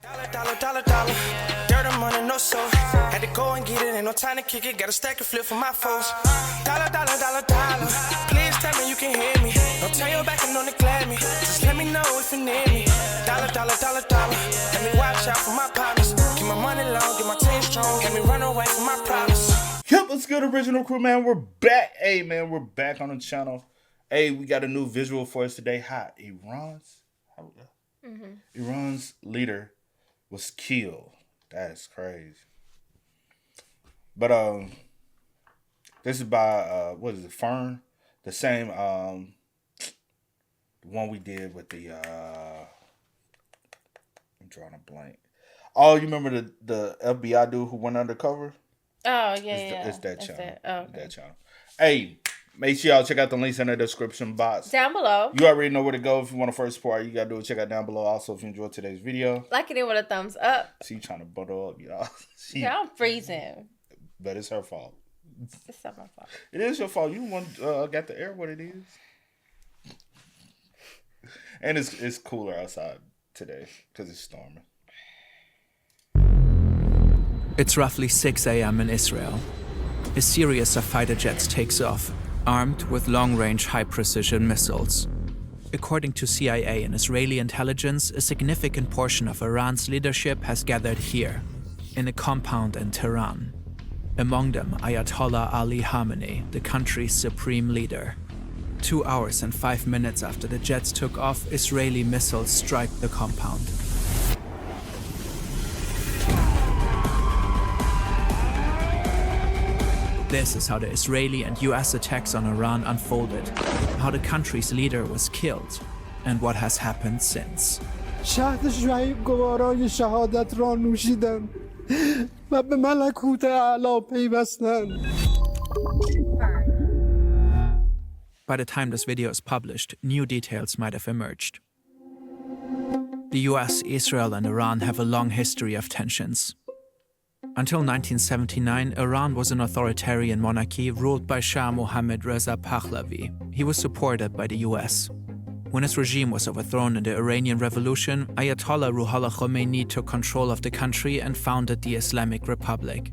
Dollar. Dirt and money, no soul. Had to go and get it, ain't no time to kick it. Got a stack of flip for my foes. Dollar. Please tell me you can hear me. Don't turn your back and don't neglect me. Just let me know if you need me. Dollar. Let me watch out for my partners. Keep my money long, get my team strong. Let me run away from my problems. Yep, what's good, original crew, man? We're back. Hey, man, we're back on the channel. Hey, we got a new visual for us today. Iran's leader was killed. That's crazy. But this is by what is it, Fern? The same one we did with the I'm drawing a blank. Oh, you remember the FBI dude who went undercover? Oh, yeah. It's that channel. Okay. That channel. Hey, make sure y'all check out the links in the description box. Down below. You already know where to go if you want to first support. You got to do it. Check out down below. Also, if you enjoyed today's video. Like it with a thumbs up. See, you trying to butter up, y'all. Yeah, I'm freezing. But it's her fault. It's not my fault. It is your fault. You got the air what it is. And it's cooler outside today because it's storming. It's roughly 6 a.m. in Israel. A series of fighter jets takes off, armed with long-range, high-precision missiles. According to CIA and Israeli intelligence, a significant portion of Iran's leadership has gathered here, in a compound in Tehran. Among them, Ayatollah Ali Khamenei, the country's supreme leader. 2 hours and 5 minutes after the jets took off, Israeli missiles strike the compound. This is how the Israeli and US attacks on Iran unfolded, how the country's leader was killed, and what has happened since. شهد شعیب گوارای شهادت را نوشیدند و به ملکوت اعلی پیوستند. By the time this video is published, new details might have emerged. The US, Israel, and Iran have a long history of tensions. Until 1979, Iran was an authoritarian monarchy ruled by Shah Mohammad Reza Pahlavi. He was supported by the US. When his regime was overthrown in the Iranian Revolution, Ayatollah Ruhollah Khomeini took control of the country and founded the Islamic Republic.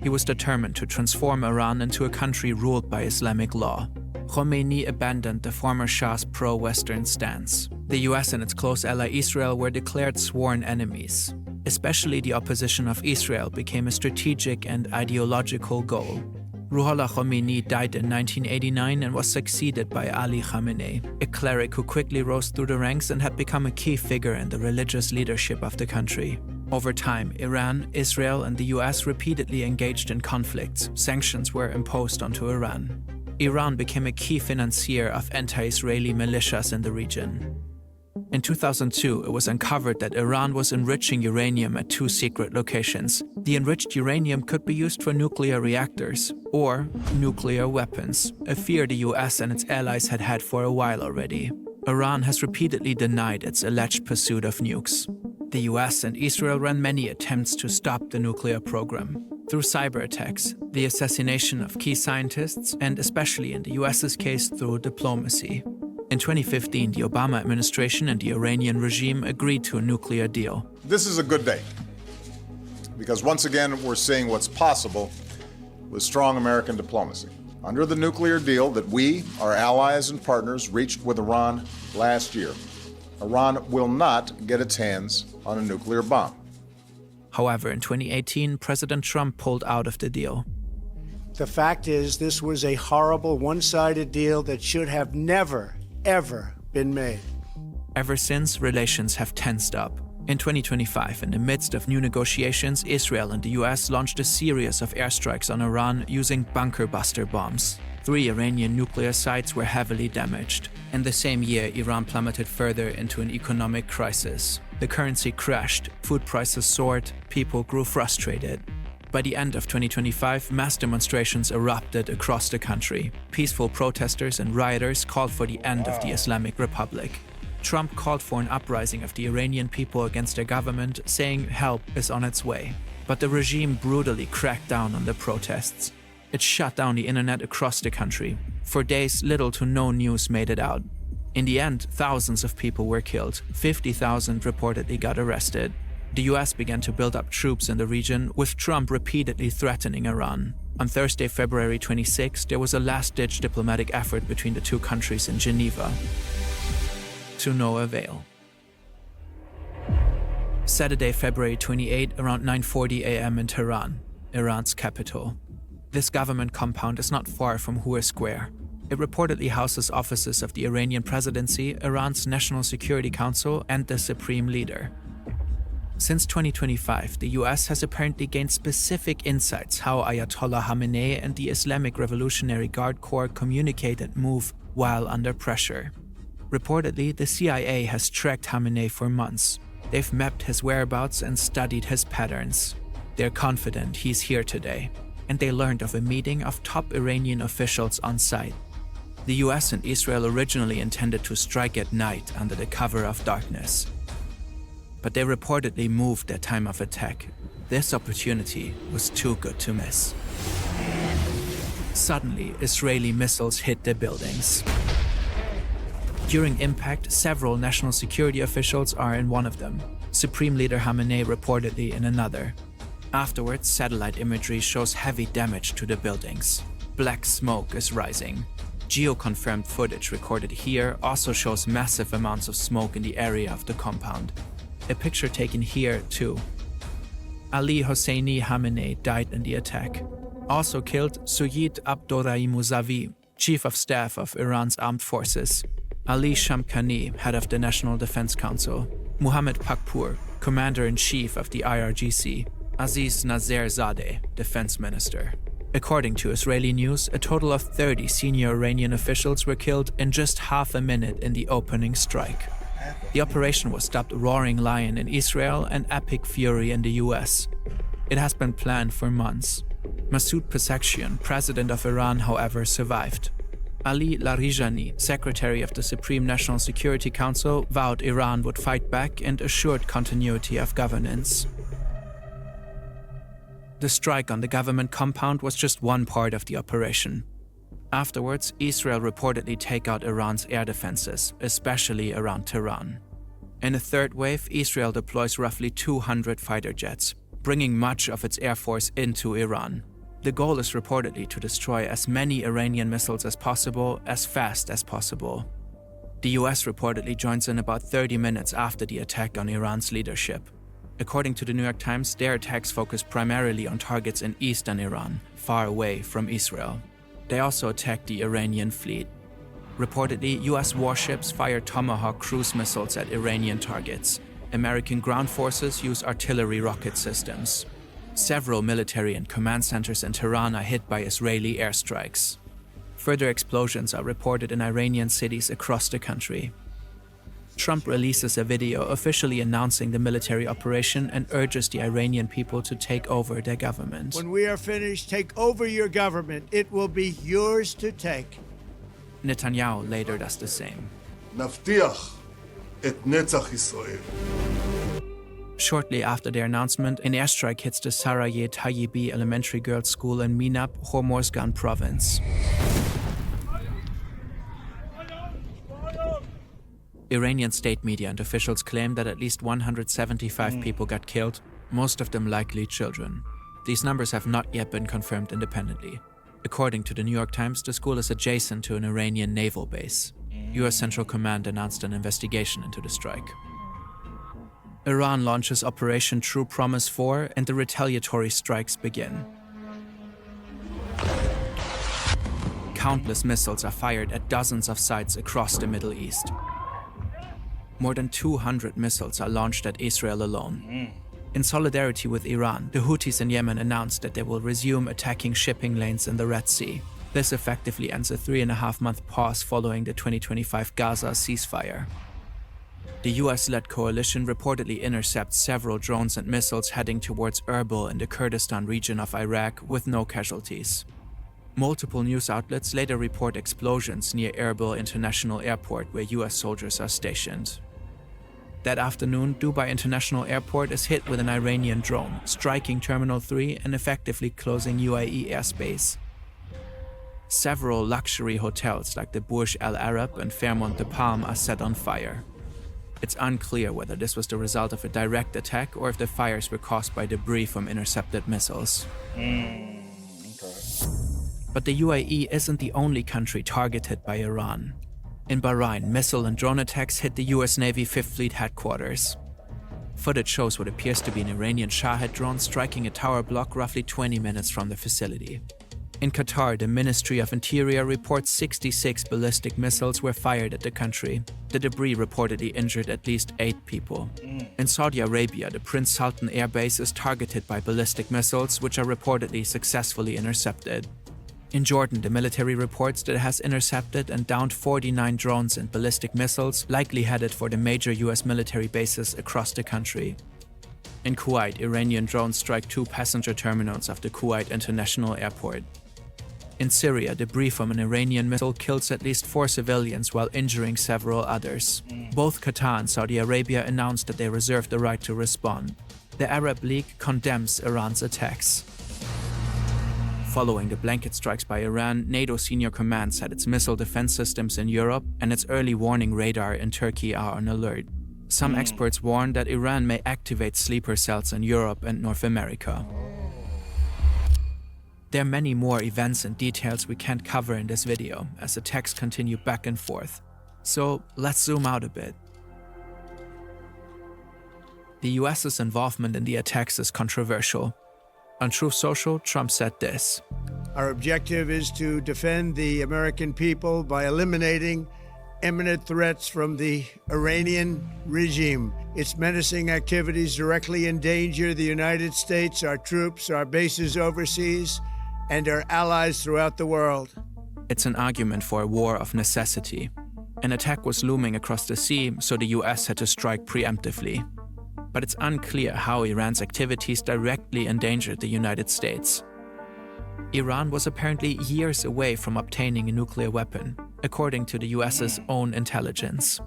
He was determined to transform Iran into a country ruled by Islamic law. Khomeini abandoned the former Shah's pro-Western stance. The US and its close ally Israel were declared sworn enemies. Especially the opposition of Israel became a strategic and ideological goal. Ruhollah Khomeini died in 1989 and was succeeded by Ali Khamenei, a cleric who quickly rose through the ranks and had become a key figure in the religious leadership of the country. Over time, Iran, Israel, and the US repeatedly engaged in conflicts. Sanctions were imposed onto Iran. Iran became a key financier of anti-Israeli militias in the region. In 2002, it was uncovered that Iran was enriching uranium at 2 secret locations. The enriched uranium could be used for nuclear reactors or nuclear weapons, a fear the US and its allies had had for a while already. Iran has repeatedly denied its alleged pursuit of nukes. The US and Israel ran many attempts to stop the nuclear program. Through cyber attacks, the assassination of key scientists, and especially in the US's case through diplomacy. In 2015, the Obama administration and the Iranian regime agreed to a nuclear deal. This is a good day, because once again we're seeing what's possible with strong American diplomacy. Under the nuclear deal that we, our allies and partners, reached with Iran last year, Iran will not get its hands on a nuclear bomb. However, in 2018, President Trump pulled out of the deal. The fact is, this was a horrible one-sided deal that should have never, ever been made. Ever since, relations have tensed up. In 2025, in the midst of new negotiations, Israel and the US launched a series of airstrikes on Iran using bunker-buster bombs. 3 Iranian nuclear sites were heavily damaged. In the same year, Iran plummeted further into an economic crisis. The currency crashed, food prices soared, people grew frustrated. By the end of 2025, mass demonstrations erupted across the country. Peaceful protesters and rioters called for the end of the Islamic Republic. Trump called for an uprising of the Iranian people against their government, saying help is on its way. But the regime brutally cracked down on the protests. It shut down the internet across the country. For days, little to no news made it out. In the end, thousands of people were killed. 50,000 reportedly got arrested. The US began to build up troops in the region, with Trump repeatedly threatening Iran. On Thursday, February 26, there was a last-ditch diplomatic effort between the two countries in Geneva. To no avail. Saturday, February 28, around 9:40 a.m. in Tehran, Iran's capital. This government compound is not far from Hur Square. It reportedly houses offices of the Iranian presidency, Iran's National Security Council, and the Supreme Leader. Since 2025, the US has apparently gained specific insights how Ayatollah Khamenei and the Islamic Revolutionary Guard Corps communicate and move while under pressure. Reportedly, the CIA has tracked Khamenei for months. They've mapped his whereabouts and studied his patterns. They're confident he's here today, and they learned of a meeting of top Iranian officials on site. The US and Israel originally intended to strike at night under the cover of darkness. But they reportedly moved their time of attack. This opportunity was too good to miss. Suddenly, Israeli missiles hit the buildings. During impact, several national security officials are in one of them, Supreme Leader Khamenei reportedly in another. Afterwards, satellite imagery shows heavy damage to the buildings. Black smoke is rising. Geo-confirmed footage recorded here also shows massive amounts of smoke in the area of the compound. A picture taken here, too. Ali Hosseini Khamenei died in the attack. Also killed Suyid Abdorrahim Mousavi, Chief of Staff of Iran's armed forces. Ali Shamkhani, head of the National Defense Council. Mohammad Pakpour, Commander-in-Chief of the IRGC. Aziz Nazerzadeh, Defense Minister. According to Israeli news, a total of 30 senior Iranian officials were killed in just half a minute in the opening strike. The operation was dubbed Roaring Lion in Israel and Epic Fury in the US. It has been planned for months. Masoud Pezeshkian, president of Iran, however, survived. Ali Larijani, secretary of the Supreme National Security Council, vowed Iran would fight back and assured continuity of governance. The strike on the government compound was just one part of the operation. Afterwards, Israel reportedly take out Iran's air defenses, especially around Tehran. In a third wave, Israel deploys roughly 200 fighter jets, bringing much of its air force into Iran. The goal is reportedly to destroy as many Iranian missiles as possible, as fast as possible. The US reportedly joins in about 30 minutes after the attack on Iran's leadership. According to the New York Times, their attacks focus primarily on targets in eastern Iran, far away from Israel. They also attacked the Iranian fleet. Reportedly, US warships fire Tomahawk cruise missiles at Iranian targets. American ground forces use artillery rocket systems. Several military and command centers in Tehran are hit by Israeli airstrikes. Further explosions are reported in Iranian cities across the country. Trump releases a video officially announcing the military operation and urges the Iranian people to take over their government. When we are finished, take over your government. It will be yours to take. Netanyahu later does the same. נבטיח את נצח ישראל. Shortly after their announcement, an airstrike hits the Sarayeh Tayyibi Elementary Girls' School in Minab, Hormozgan province. Iranian state media and officials claim that at least 175 people got killed, most of them likely children. These numbers have not yet been confirmed independently. According to the New York Times, the school is adjacent to an Iranian naval base. US Central Command announced an investigation into the strike. Iran launches Operation True Promise 4 and the retaliatory strikes begin. Countless missiles are fired at dozens of sites across the Middle East. More than 200 missiles are launched at Israel alone. In solidarity with Iran, the Houthis in Yemen announced that they will resume attacking shipping lanes in the Red Sea. This effectively ends a 3.5-month pause following the 2025 Gaza ceasefire. The US-led coalition reportedly intercepts several drones and missiles heading towards Erbil in the Kurdistan region of Iraq with no casualties. Multiple news outlets later report explosions near Erbil International Airport where US soldiers are stationed. That afternoon, Dubai International Airport is hit with an Iranian drone, striking Terminal 3 and effectively closing UAE airspace. Several luxury hotels like the Burj Al Arab and Fairmont de Palm are set on fire. It's unclear whether this was the result of a direct attack or if the fires were caused by debris from intercepted missiles. Okay. But the UAE isn't the only country targeted by Iran. In Bahrain, missile and drone attacks hit the US Navy Fifth Fleet headquarters. Footage shows what appears to be an Iranian Shahed drone striking a tower block roughly 20 minutes from the facility. In Qatar, the Ministry of Interior reports 66 ballistic missiles were fired at the country. The debris reportedly injured at least 8 people. In Saudi Arabia, the Prince Sultan Air Base is targeted by ballistic missiles, which are reportedly successfully intercepted. In Jordan, the military reports that it has intercepted and downed 49 drones and ballistic missiles, likely headed for the major US military bases across the country. In Kuwait, Iranian drones strike 2 passenger terminals of the Kuwait International Airport. In Syria, debris from an Iranian missile kills at least 4 civilians while injuring several others. Both Qatar and Saudi Arabia announced that they reserve the right to respond. The Arab League condemns Iran's attacks. Following the blanket strikes by Iran, NATO senior command said its missile defense systems in Europe and its early warning radar in Turkey are on alert. Some experts warn that Iran may activate sleeper cells in Europe and North America. There are many more events and details we can't cover in this video, as attacks continue back and forth. So let's zoom out a bit. The US's involvement in the attacks is controversial. On Truth Social, Trump said this: Our objective is to defend the American people by eliminating imminent threats from the Iranian regime. Its menacing activities directly endanger the United States, our troops, our bases overseas, and our allies throughout the world. It's an argument for a war of necessity. An attack was looming across the sea, so the US had to strike preemptively. But it's unclear how Iran's activities directly endangered the United States. Iran was apparently years away from obtaining a nuclear weapon, according to the US's own intelligence.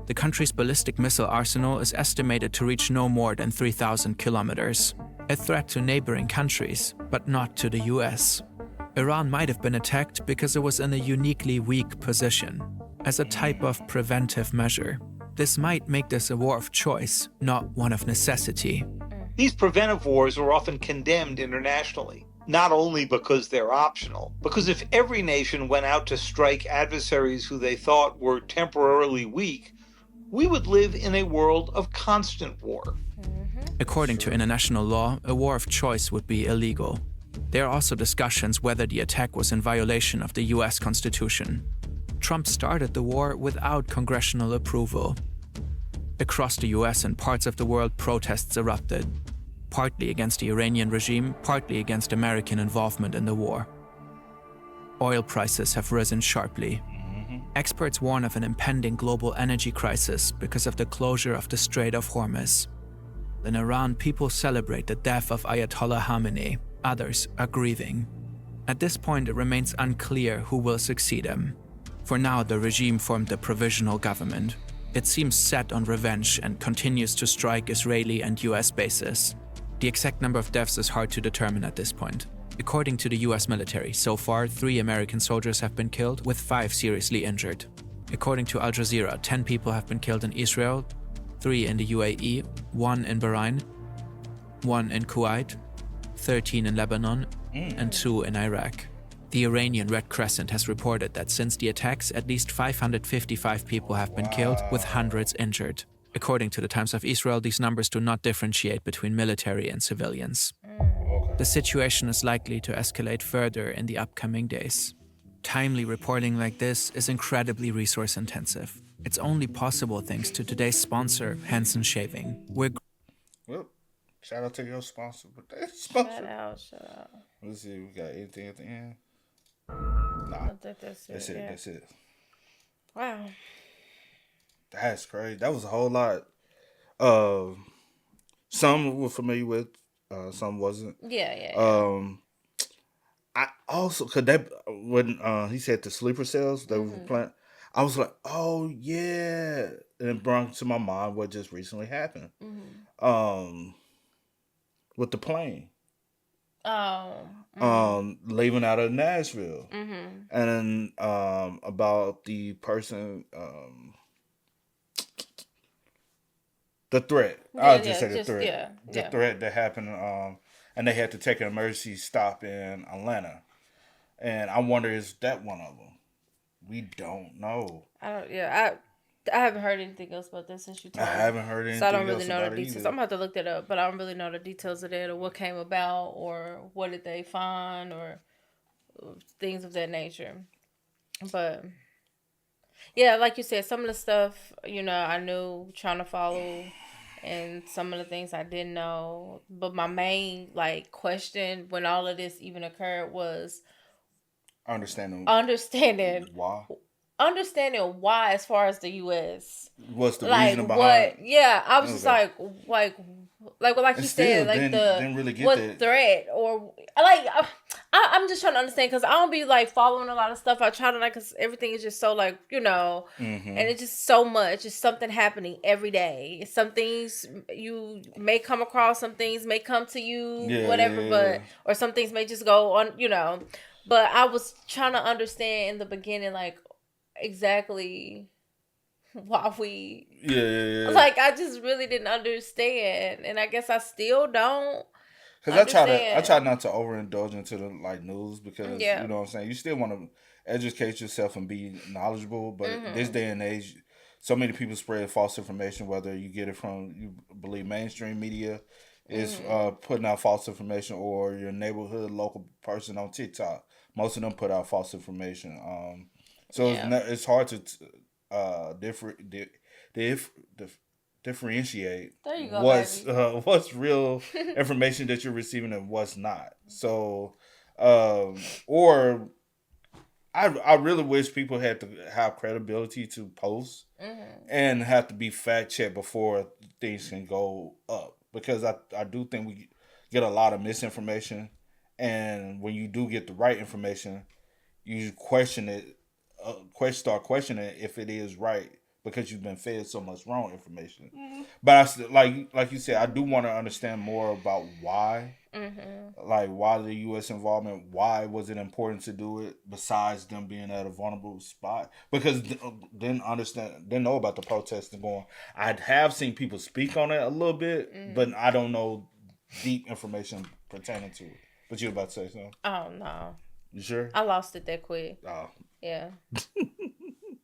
The country's ballistic missile arsenal is estimated to reach no more than 3,000 kilometers, a threat to neighboring countries, but not to the US. Iran might have been attacked because it was in a uniquely weak position, as a type of preventive measure. This might make this a war of choice, not one of necessity. These preventive wars are often condemned internationally, not only because they're optional, because if every nation went out to strike adversaries who they thought were temporarily weak, we would live in a world of constant war. According to international law, a war of choice would be illegal. There are also discussions whether the attack was in violation of the US Constitution. Trump started the war without congressional approval. Across the US and parts of the world, protests erupted, partly against the Iranian regime, partly against American involvement in the war. Oil prices have risen sharply. Experts warn of an impending global energy crisis because of the closure of the Strait of Hormuz. In Iran, people celebrate the death of Ayatollah Khamenei. Others are grieving. At this point, it remains unclear who will succeed him. For now, the regime formed a provisional government. It seems set on revenge and continues to strike Israeli and US bases. The exact number of deaths is hard to determine at this point. According to the US military, so far 3 American soldiers have been killed, with 5 seriously injured. According to Al Jazeera, 10 people have been killed in Israel, 3 in the UAE, 1 in Bahrain, 1 in Kuwait, 13 in Lebanon, and 2 in Iraq. The Iranian Red Crescent has reported that since the attacks, at least 555 people have been killed, with hundreds injured. According to the Times of Israel, these numbers do not differentiate between military and civilians. The situation is likely to escalate further in the upcoming days. Timely reporting like this is incredibly resource-intensive. It's only possible thanks to today's sponsor, Hansen Shaving. Well, shout out to your sponsor. But that's sponsor. Shout out. Let's see, we got anything at the end? Nah, I think that's it. that's it. Wow. That's crazy. That was a whole lot. Some we're familiar with, some wasn't. Yeah. I also, cause that when he said the sleeper cells that was plant, I was like, oh yeah, and it brought to my mind what just recently happened. With the plane. Leaving out of Nashville, and then about the person The threat. Yeah, I'll just say the just- threat. yeah, The yeah. threat that happened, and they had to take an emergency stop in Atlanta. And I wonder, is that one of them? We don't know. I haven't heard anything else about this since you told I me. haven't heard anything So I don't else really know about the it details. either. I'm gonna have to look that up, but I don't really know the details of that or what came about or what did they find or things of that nature. But yeah, like you said, some of the stuff, I knew trying to follow and some of the things I didn't know. But my main question when all of this even occurred was Understanding why as far as the US. what's the reason behind? Yeah, I was just Okay. like you still said, didn't really get what that. threat or I'm just trying to understand because I don't be following a lot of stuff. I try to because everything is just so and it's just so much. It's something happening every day. Some things you may come across, some things may come to you, whatever. But or some things may just go on, But I was trying to understand in the beginning, exactly why we. Yeah. I just really didn't understand, and I guess I still don't. Because I try not to overindulge into the news because Yeah. you know what I'm saying. You still want to educate yourself and be knowledgeable, but this day and age, so many people spread false information. Whether you get it from you believe mainstream media is putting out false information, or your neighborhood local person on TikTok, most of them put out false information. So it's hard to differentiate There you go, what's real information that you're receiving and what's not. So, or I really wish people had to have credibility to post and have to be fact checked before things can go up, because I do think we get a lot of misinformation, and when you do get the right information, you question it, start questioning it if it is right, because you've been fed so much wrong information. But I still, like you said, I do want to understand more about why, why the U.S. involvement, why was it important to do it, besides them being at a vulnerable spot, because didn't know about the protests and going. I have seen people speak on it a little bit, but I don't know deep information pertaining to it. But you were about to say something? Oh no. You sure? I lost it that quick. Oh. Yeah.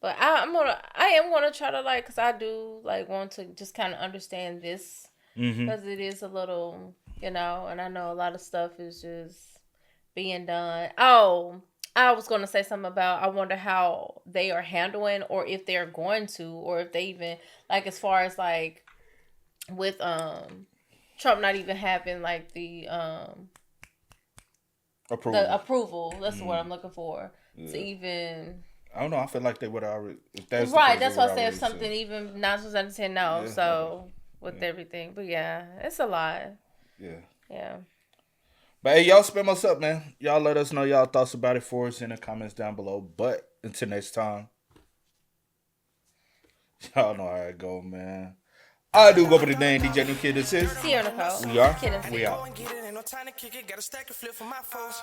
But I am gonna try to because I do want to just kind of understand this because it is a little and I know a lot of stuff is just being done. Oh, I was gonna say something about I wonder how they are handling or if they're going to or if they even as far as with Trump not even having the approval. The approval. That's the word I'm looking for to even. I don't know. I feel like they would already. If that's right. That's why I said if something even not supposed to understand. No. Yeah. So with everything, but yeah, it's a lot. Yeah. Yeah. But hey, y'all spam us up, man. Y'all let us know y'all thoughts about it for us in the comments down below. But until next time, y'all know how it go, man. I do go by the name DJ New Kid. This is Sierra Nicole. We are. Kidding. We out. Ain't no time to kick it, got a stack and flip for my folks.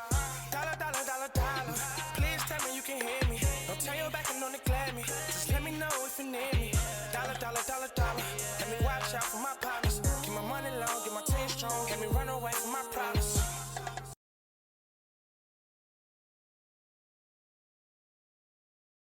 Dollar, dollar, dollar, dollar. Please tell me you can hear